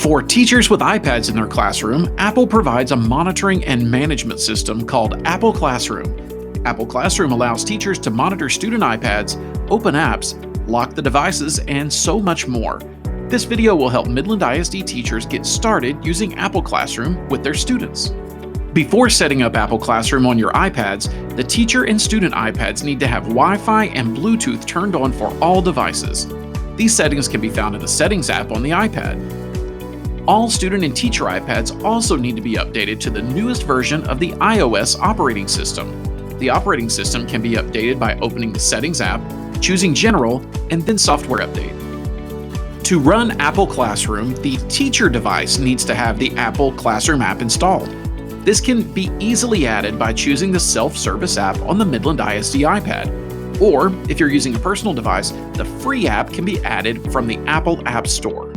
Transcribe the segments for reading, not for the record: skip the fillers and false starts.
For teachers with iPads in their classroom, Apple provides a monitoring and management system called Apple Classroom. Apple Classroom allows teachers to monitor student iPads, open apps, lock the devices, and so much more. This video will help Midland ISD teachers get started using Apple Classroom with their students. Before setting up Apple Classroom on your iPads, the teacher and student iPads need to have Wi-Fi and Bluetooth turned on for all devices. These settings can be found in the Settings app on the iPad. All student and teacher iPads also need to be updated to the newest version of the iOS operating system. The operating system can be updated by opening the Settings app, choosing General, and then Software Update. To run Apple Classroom, the teacher device needs to have the Apple Classroom app installed. This can be easily added by choosing the self-service app on the Midland ISD iPad. Or, if you're using a personal device, the free app can be added from the Apple App Store.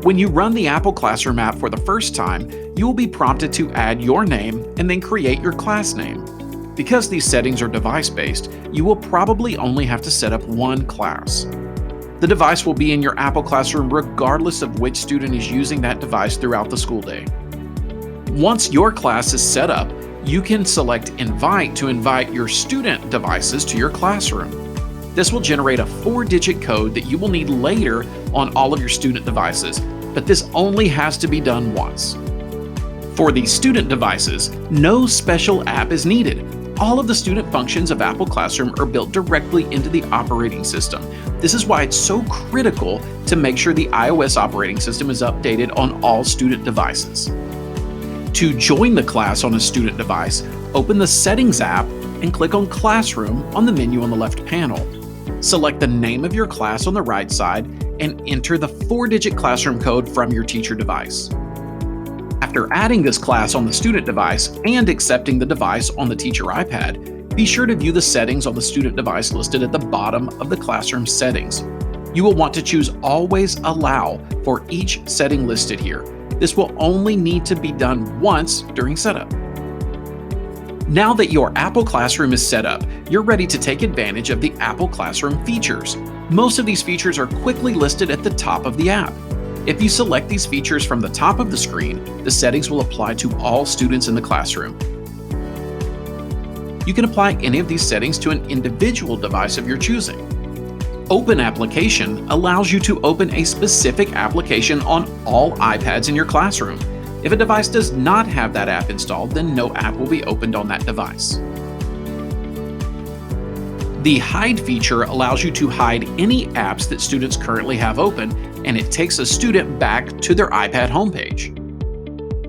When you run the Apple Classroom app for the first time, you will be prompted to add your name and then create your class name. Because these settings are device-based, you will probably only have to set up one class. The device will be in your Apple Classroom regardless of which student is using that device throughout the school day. Once your class is set up, you can select Invite to invite your student devices to your classroom. This will generate a 4-digit code that you will need later on all of your student devices, but this only has to be done once. For the student devices, no special app is needed. All of the student functions of Apple Classroom are built directly into the operating system. This is why it's so critical to make sure the iOS operating system is updated on all student devices. To join the class on a student device, open the Settings app and click on Classroom on the menu on the left panel. Select the name of your class on the right side and enter the 4-digit classroom code from your teacher device. After adding this class on the student device and accepting the device on the teacher iPad, be sure to view the settings on the student device listed at the bottom of the classroom settings. You will want to choose Always Allow for each setting listed here. This will only need to be done once during setup. Now that your Apple Classroom is set up, you're ready to take advantage of the Apple Classroom features. Most of these features are quickly listed at the top of the app. If you select these features from the top of the screen, the settings will apply to all students in the classroom. You can apply any of these settings to an individual device of your choosing. Open Application allows you to open a specific application on all iPads in your classroom. If a device does not have that app installed, then no app will be opened on that device. The Hide feature allows you to hide any apps that students currently have open, and it takes a student back to their iPad homepage.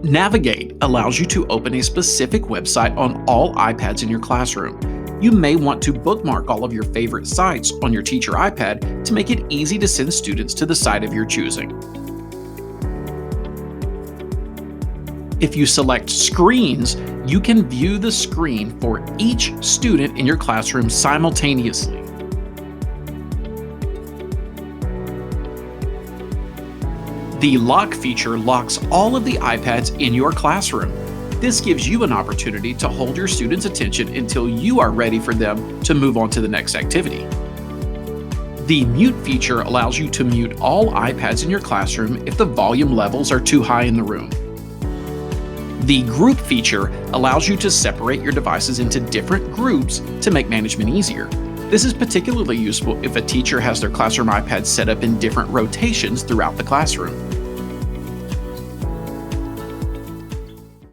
Navigate allows you to open a specific website on all iPads in your classroom. You may want to bookmark all of your favorite sites on your teacher iPad to make it easy to send students to the site of your choosing. If you select Screens, you can view the screen for each student in your classroom simultaneously. The Lock feature locks all of the iPads in your classroom. This gives you an opportunity to hold your students' attention until you are ready for them to move on to the next activity. The Mute feature allows you to mute all iPads in your classroom if the volume levels are too high in the room. The Group feature allows you to separate your devices into different groups to make management easier. This is particularly useful if a teacher has their classroom iPads set up in different rotations throughout the classroom.